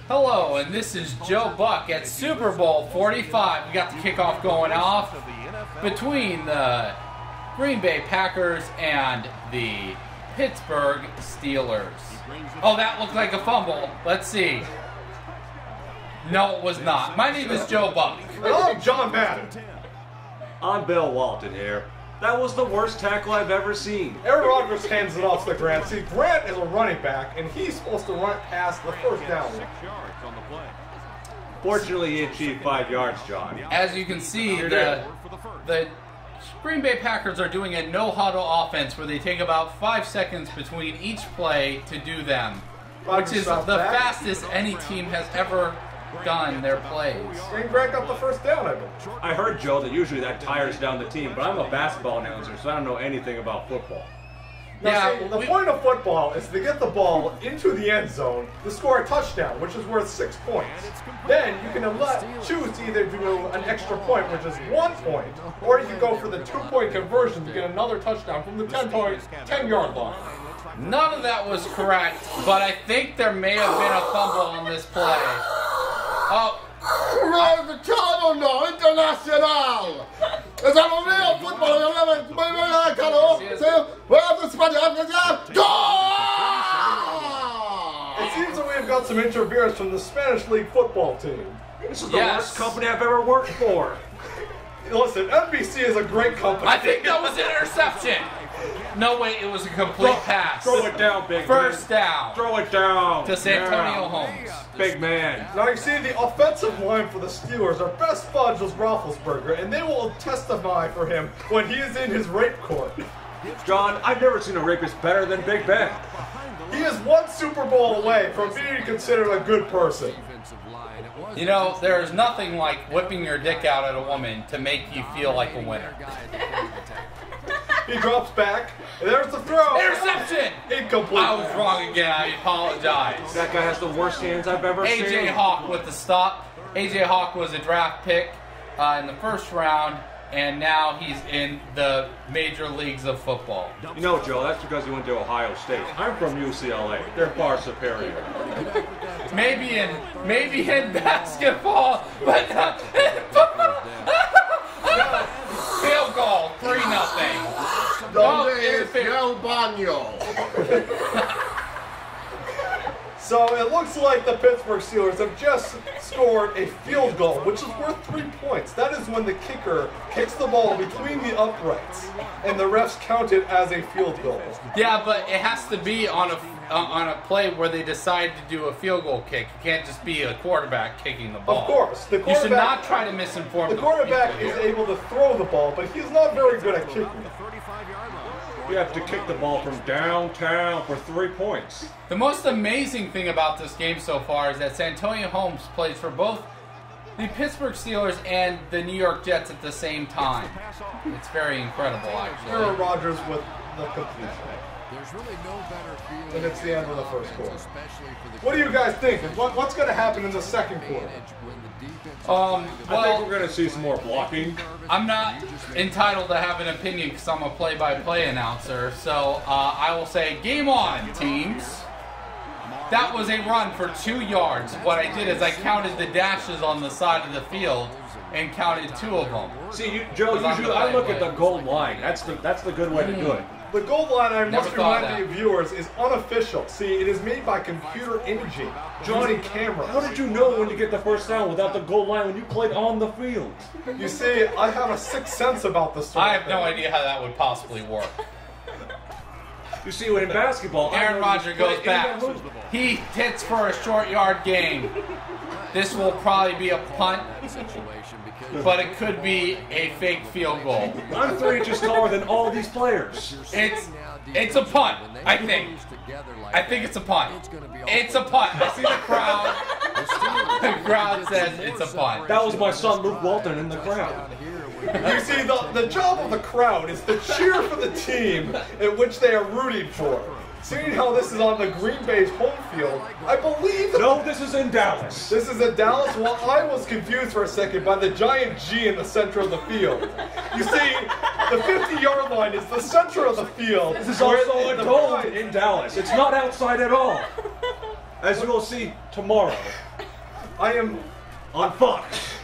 Hello, and this is Joe Buck at Super Bowl 45. We got the kickoff going off between the Green Bay Packers and the Pittsburgh Steelers. Oh, that looked like a fumble. Let's see. No, it was not. My name is Joe Buck. And I'm John Madden. I'm Bill Walton here. That was the worst tackle I've ever seen. Aaron Rodgers hands it off to Grant. See, Grant is a running back, and he's supposed to run past the first down. Fortunately, he achieved 5 yards, John. As you can see, the Green Bay Packers are doing a no-huddle offense where they take about 5 seconds between each play to do them, which is the fastest any team has ever done their plays. And Grant got the first down, I believe. I heard, Joe, that usually that tires down the team, but I'm a basketball announcer, so I don't know anything about football. Now, see, the point of football is to get the ball into the end zone to score a touchdown, which is worth 6 points. Then you can choose to either do an extra point, which is 1 point, or you can go for the 2-point conversion to get another touchdown from the 10-yard line. None of that was correct, but I think there may have been a fumble on this play. Oh. International! It's a real football. It seems that we've got some interference from the Spanish League football team. This is the worst company I've ever worked for. Listen, NBC is a great company. I think that was an interception. No, wait, it was a complete pass. Throw it down, big man. First down. Throw it down. To Santonio Holmes. Big man. Now you see the offensive line for the Steelers, our best fudge was Roethlisberger, and they will testify for him when he is in his rape court. John, I've never seen a rapist better than Big Ben. He is 1 Super Bowl away from being considered a good person. You know, there's nothing like whipping your dick out at a woman to make you feel like a winner. He drops back, and there's the throw. Interception! Incomplete. I was wrong again. I apologize. That guy has the worst hands I've ever seen. A.J. Hawk with the stop. A.J. Hawk was a draft pick in the first round, and now he's in the major leagues of football. You know, Joe, that's because he went to Ohio State. I'm from UCLA. They're far superior. Maybe in basketball, but not in football. Field goal, 3-0. So it looks like the Pittsburgh Steelers have just scored a field goal, which is worth 3 points. That is when the kicker kicks the ball between the uprights, and the refs count it as a field goal. Yeah, but it has to be on a play where they decide to do a field goal kick. It can't just be a quarterback kicking the ball. Of course. You should not try to misinform the quarterback is able to throw the ball, but he's not very good at kicking. You have to kick the ball from downtown for 3 points. The most amazing thing about this game so far is that Santonio Holmes plays for both the Pittsburgh Steelers and the New York Jets at the same time. It's very incredible, actually. Aaron Rodgers with the completion. And it's the end of the first quarter. What do you guys think? What's going to happen in the second quarter? I think we're going to see some more blocking. I'm not entitled to have an opinion because I'm a play-by-play announcer, so I will say, game on, teams. That was a run for 2 yards. What I did is I counted the dashes on the side of the field and counted 2 of them. See, Joe, usually I look at the goal line. That's the good way to do it. The goal line, I must remind the viewers, is unofficial. See, it is made by computer imaging. Johnny camera. How did you know when to get the first down without the goal line when you played on the field? You see, I have a sixth sense about this sort I have no idea how that would possibly work. You see, when in basketball, Aaron Rodgers goes back. He hits for a short yard gain. This will probably be a punt, but it could be a fake field goal. I'm 3 inches taller than all these players. It's a punt, I think. I think it's a punt. It's a punt. I see the crowd. The crowd says it's a punt. That was my son Luke Walton in the crowd. You see, the job of the crowd is to cheer for the team in which they are rooting for. Seeing how this is on the Green Bay's home field, I believe... No, this is in Dallas. This is in Dallas? Well, I was confused for a second by the giant G in the center of the field. You see, the 50-yard line is the center of the field. This is also a dome in Dallas. It's not outside at all. as you will see tomorrow I am... on Fox.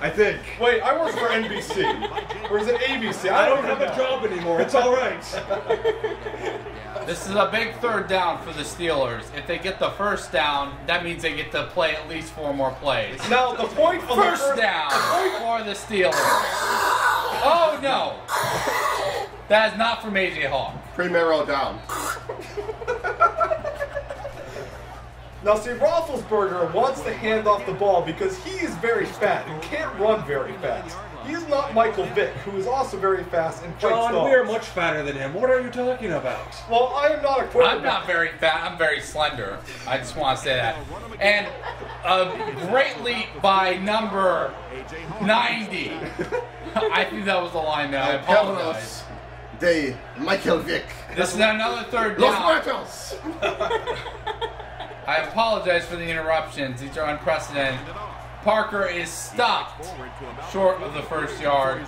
I think. Wait, I work for NBC. Or is it ABC? I don't have a job anymore. It's all right. This is a big third down for the Steelers. If they get the first down, that means they get to play at least 4 more plays. Now, the point of First down for the Steelers. Oh, no. That is not from AJ Hawk. Primero down. Now, see, Roethlisberger wants to hand off the ball because he is very fat and can't run very fast. He's not Michael Vick, who is also very fast and fights John, dogs. we are much fatter than him. What are you talking about? Well, I am not a quarterback. I'm not very fat. I'm very slender. I just want to say that. And greatly by number 90. I think that was the line now. I apologize. De Michael Vick. This is another third Los down. Muertos. I apologize for the interruptions. These are unprecedented. Parker is stopped short of the first yard.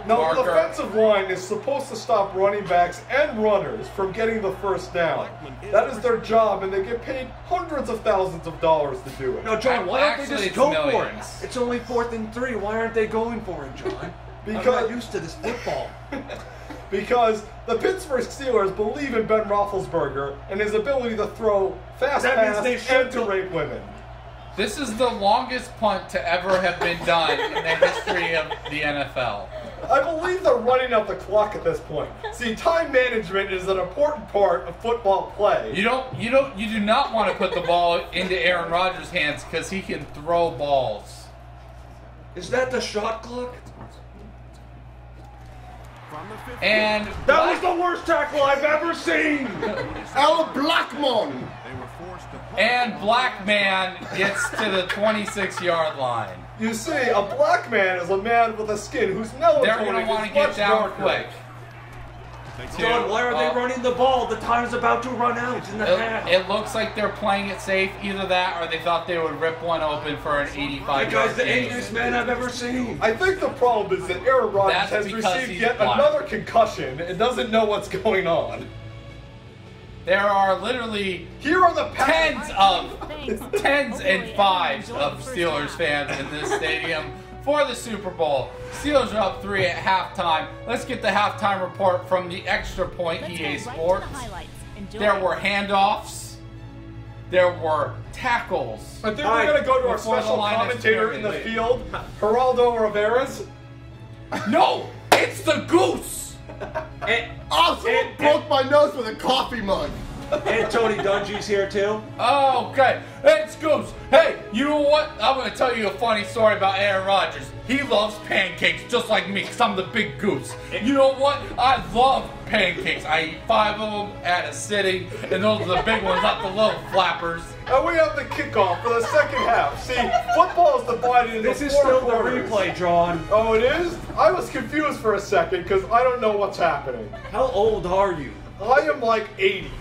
Now, the defensive line is supposed to stop running backs and runners from getting the first down. That is their job, and they get paid hundreds of thousands of dollars to do it. No, John, why don't they Actually, just it's go for it? millions. It's only 4th and 3. Why aren't they going for it, John? I'm Because- not used to this football. Because the Pittsburgh Steelers believe in Ben Roethlisberger and his ability to throw fast That means they passes should and to rape women. This is the longest punt to ever have been done in the history of the NFL. I believe they're running out the clock at this point. See, time management is an important part of football play. You do not want to put the ball into Aaron Rodgers' hands because he can throw balls. Is that the shot clock? And That was the worst tackle I've ever seen! El Blackmon. And Black Man gets to the 26-yard line. You see, a black man is a man with a skin whose melatonin They're going to want to is get much down darker. quick. John, why are they running the ball? The time's about to run out in the half. It looks like they're playing it safe. Either that or they thought they would rip one open for an 85-yard That guy's the gain. angriest man I've ever seen. I think the problem is that Aaron Rodgers That's has because received he's yet black. another concussion and doesn't know what's going on. There are literally Here are the Packers. tens and fives of Steelers fans in this stadium for the Super Bowl. Steelers are up 3 at halftime. Let's get the halftime report from the Extra Point EA Sports. There were handoffs. There were tackles. I think we're going to go to our Before the special line of commentator in the scrimmage. field, Geraldo Rivera's. No, it's the Goose. Oh, someone broke my nose with a coffee mug. And Tony Dungy's here too. Oh, okay. It's Goose. Hey, you know what? I'm going to tell you a funny story about Aaron Rodgers. He loves pancakes just like me because I'm the big Goose. You know what? I love pancakes. I eat 5 of them at a sitting, and those are the big ones, not the little flappers. And we have the kickoff for the second half. See, football is divided into This is 4 still quarters. the replay, John. Oh, it is? I was confused for a second because I don't know what's happening. How old are you? I am like 80.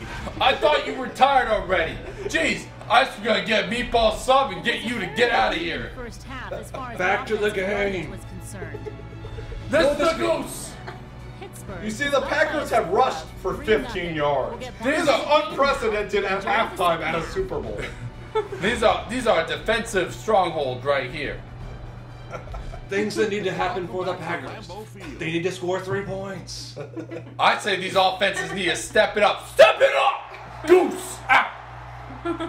I thought you retired already. Jeez, I was going to get a meatball sub and get you to get out of here. Back to the game. This is the Goose. You see, the Packers have rushed for 15 yards. This is unprecedented at halftime at a Super Bowl. These are defensive strongholds right here. Things that need to happen for the Packers. They need to score 3 points. I'd say these offenses need to step it up. Step it up! Goose! Out!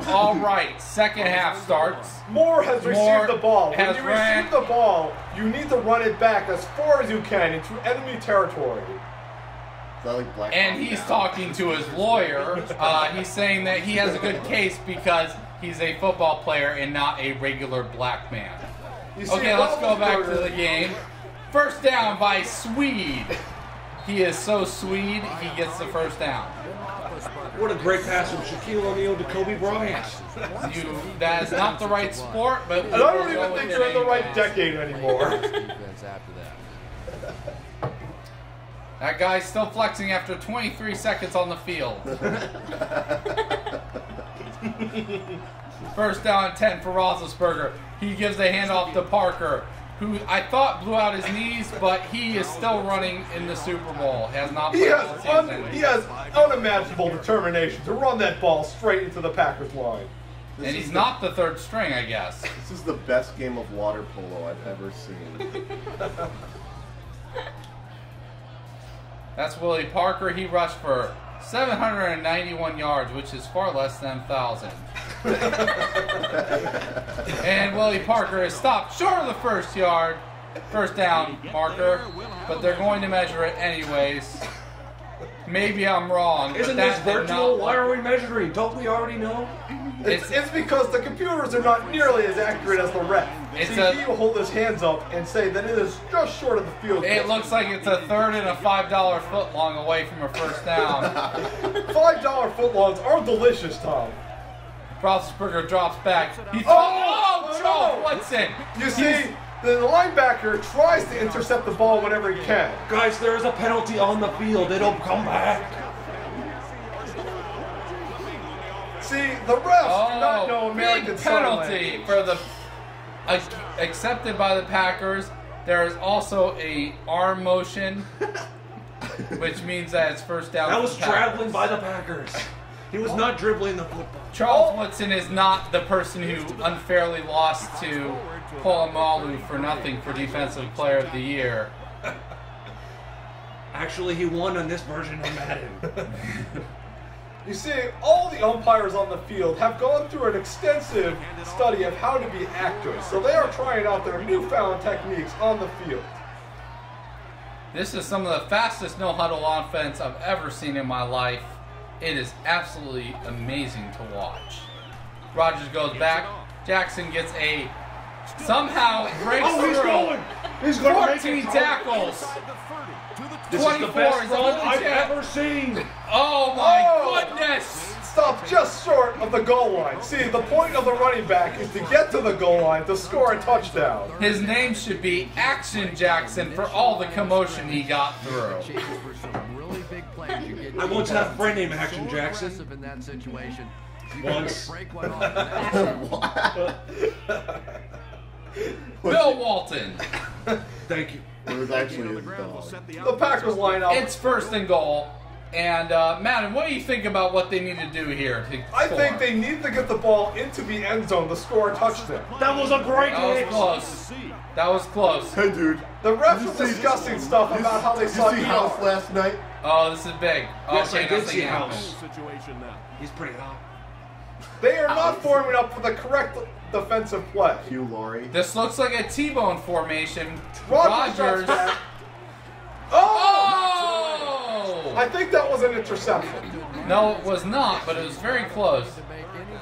All right, second half starts. Moore has received the ball. When has you ran- receive the ball, you need to run it back as far as you can into enemy territory. Is that like Black And Mom he's now? talking to his lawyer. He's saying that he has a good case because he's a football player and not a regular black man. You see, Okay, let's go back to Roethlisberger- the game. First down by Swede. He is so Swede, he gets the first down. What a great pass from Shaquille O'Neal to Kobe Bryant. That is not the right sport, but And I don't even think you're in the right decade anymore. That guy's still flexing after 23 seconds on the field. First down and 10 for Roethlisberger. He gives the handoff to Parker, who I thought blew out his knees, but he is still running in the Super Bowl. Has not He played has, all season. he has unimaginable determination to run that ball straight into the Packers line. And he's not the third string, I guess. This is the best game of water polo I've ever seen. That's Willie Parker. He rushed for 791 yards, which is far less than 1,000. And Willie Parker is stopped short of the first down marker, but they're going to measure it anyways. Maybe I'm wrong. Isn't this virtual? Why are we measuring? Don't we already know? It's because the computers are not nearly as accurate as the ref. He will hold his hands up and say that it is just short of the field goal. It looks like it's a third and a $5 footlong away from a first down. $5 footlongs are delicious, Tom. Roethlisberger drops back. He Charles Woodson. You see, the linebacker tries to intercept the ball whenever he can. Guys, there is a penalty on the field. It'll come back. See, the refs do not know American big Sign penalty Language. for the accepted by the Packers. There is also a arm motion, which means that it's first down. That was traveling by the Packers. He was not dribbling the football. Charles Woodson is not the person who unfairly lost to Polamalu for nothing for Defensive Player of the Year. Actually, he won on this version of Madden. You see, all the umpires on the field have gone through an extensive study of how to be actors, so they are trying out their newfound techniques on the field. This is some of the fastest no-huddle offense I've ever seen in my life. It is absolutely amazing to watch. Rodgers goes back. Jackson gets a somehow breaks through. He's going. 14 tackles. This is the best run I've ever seen. Oh my goodness! Stop just short of the goal line. See, the point of the running back is to get to the goal line to score a touchdown. His name should be Action Jackson for all the commotion he got through. I once had a friend named Action Jackson. Once. Bill Walton. Thank you. It was actually his dog. The Packers line up. It's first and goal. And, Madden, what do you think about what they need to do here to I score? think they need to get the ball into the end zone to score a touchdown. That was a great hit. That was close. That was close. Hey, dude. The refs were discussing stuff about how they saw Did you see House last night? Oh, this is big. Yes, Okay, I did nothing see happened. House. He's pretty hot. They are not forming up for the correct defensive play. Hugh Laurie. This looks like a T-bone formation. Rodgers Rodgers. drops back. Oh! I think that was an interception. No, it was not, but it was very close.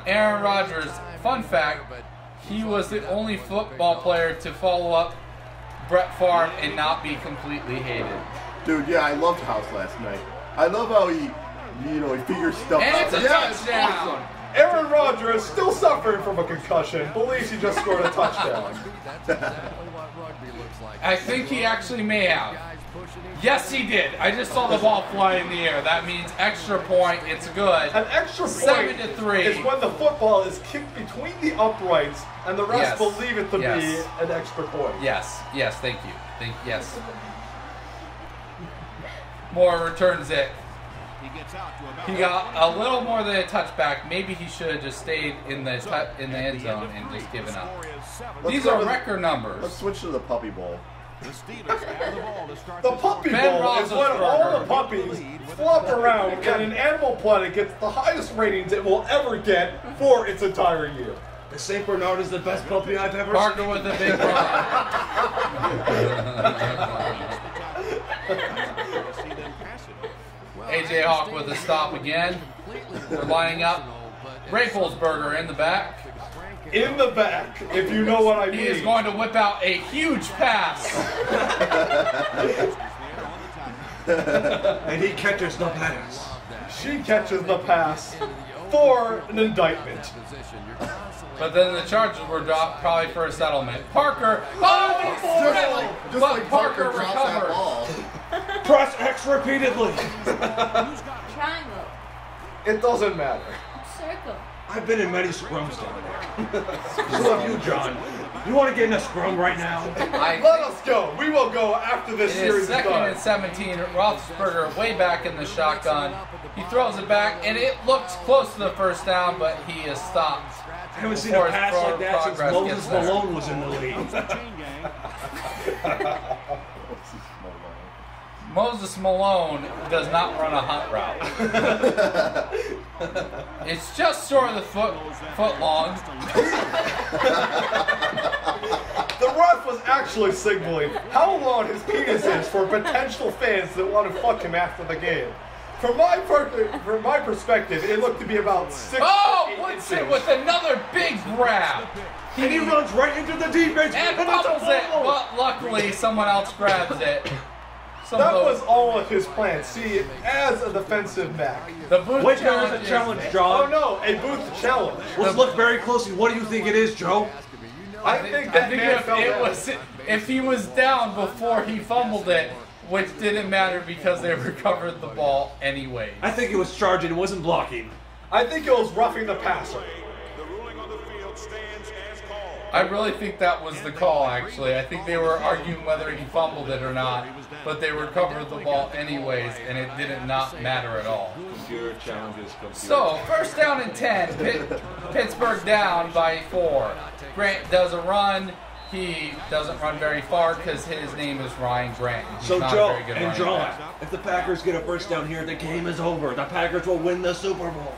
Aaron Rodgers, fun fact, he was the only football player to follow up Brett Favre and not be completely hated. Dude, yeah, I loved House last night. I love how he figures stuff And out. it's a Yeah, touchdown! awesome. Aaron Rodgers, still suffering from a concussion, believes he just scored a touchdown. I think he actually may have. Yes, he did. I just saw the ball fly in the air. That means extra point. It's good. An extra point 7-3 is when the football is kicked between the uprights and the refs Yes. believe it to Yes. be an extra point. Yes, thank you. Yes. Moore returns it. He got a little more than a touchback. Maybe he should have just stayed in the end zone and just given up. These are record numbers. Let's switch to the Puppy Bowl. The Puppy Ben Bowl is when all the Roethlisberger. puppies flop around and an Animal Planet gets the highest ratings it will ever get for its entire year. The St. Bernard is the best puppy I've ever Parker seen. with a big run. AJ Hawk with a stop again. They're lining up. Rafflesberger in the back. In the back, if you know what I mean. He is going to whip out a huge pass. And he catches the pass. She catches the pass for an indictment. But then the charges were dropped probably for a settlement. Parker. Just But like Parker drops that recovers. ball. Press X repeatedly. Triangle. It doesn't matter. Circle. I've been in many scrums down there. So have you, John. You want to get in a scrum right now? Let us go. We will go after this It series is is second done. and 17. Roethlisberger way back in the shotgun. He throws it back, and it looks close to the first down, but he is stopped I haven't seen a before his pass like that since progress Moses gets there. Malone was in the league. Moses Malone does not run a hunt route. It's just sort of the foot long. The ref was actually signaling how long his penis is for potential fans that want to fuck him after the game. From my perspective, it looked to be about 6 Oh, to 8 Woodson inches. with another big grab. And he runs right into the defense. And it's a fumbles it, fumble. but luckily someone else grabs it. That was all of his plan. See, as a defensive back. The booth Wait, there challenge is a is- challenge, Oh John. no, a booth challenge. Let's look very closely. What do you think it is, Joe? I think that man if fell down. if he was down before he fumbled it, which didn't matter because they recovered the ball anyway. I think it was charging. It wasn't blocking. I think it was roughing the passer. I really think that was the call, actually. I think they were arguing whether he fumbled it or not, but they recovered the ball anyways, and it did not matter at all. Computer challenges. So, first down and 10. Pittsburgh down by 4. Grant does a run. He doesn't run very far because his name is Ryan Grant. He's So not Joe a very good and running John, back. if the Packers get a first down here, the game is over. The Packers will win the Super Bowl.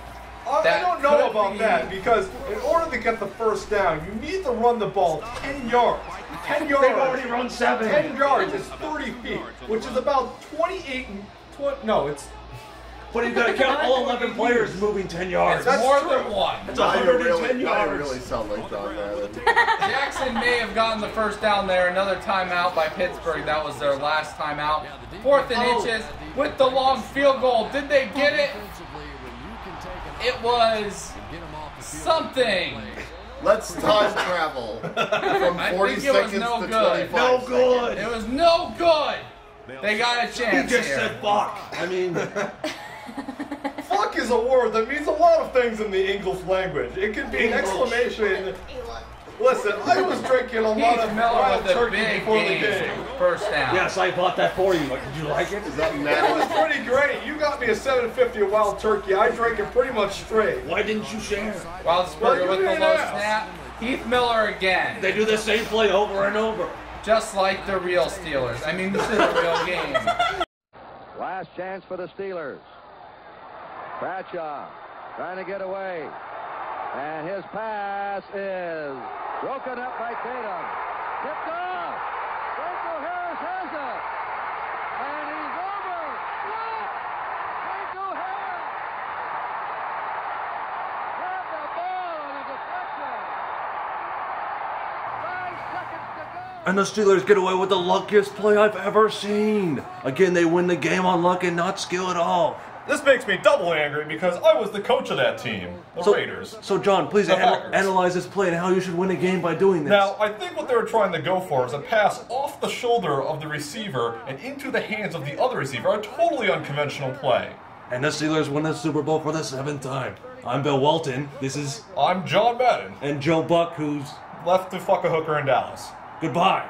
I That don't know could about be- that because in order to get the first down, you need to run the ball 10 yards. 10 yards. They've already run 7. 10 yards is 30 feet, which is about 28 and 20. No, it's. But you've got to count all 11 players moving 10 yards. It's more true. than one. That's Now you 110 really, now you yards. really sound like Don Allen. Jackson may have gotten the first down there. Another timeout by Pittsburgh. That was their last timeout. 4th and inches with the long field goal. Did they get it? It was something. Let's time travel from I 40 think it was seconds no to good. 25 No seconds. good. It was no good. They got a He chance just here. said fuck. I mean, Fuck is a word that means a lot of things in the English language. It could be an exclamation. Listen, I was drinking a lot Heath of Miller wild with a turkey big before the game. game. First down. yes, I bought that for you. Did you like it? Is that It was Matt? pretty great. You got me a 750 of wild turkey. I drank it pretty much straight. Why didn't you share? Wildesberger Well, you with the didn't low ask. snap. Heath Miller again. They do the same play over and over. Just like the real Steelers. I mean, this is a real game. Last chance for the Steelers. Bradshaw trying to get away. And his pass is broken up by Tatum. Tipped off. Franco Harris has it. And he's over. What? Franco Harris. Grabbed the ball on a deflection. 5 seconds to go. And the Steelers get away with the luckiest play I've ever seen. Again, they win the game on luck and not skill at all. This makes me double angry because I was the coach of that team, the Raiders. So John, please The Packers. analyze this play and how you should win a game by doing this. Now, I think what they were trying to go for is a pass off the shoulder of the receiver and into the hands of the other receiver, a totally unconventional play. And the Steelers win the Super Bowl for the 7th time. I'm Bill Walton. This is I'm John Madden, and Joe Buck, who's left to fuck a hooker in Dallas. goodbye.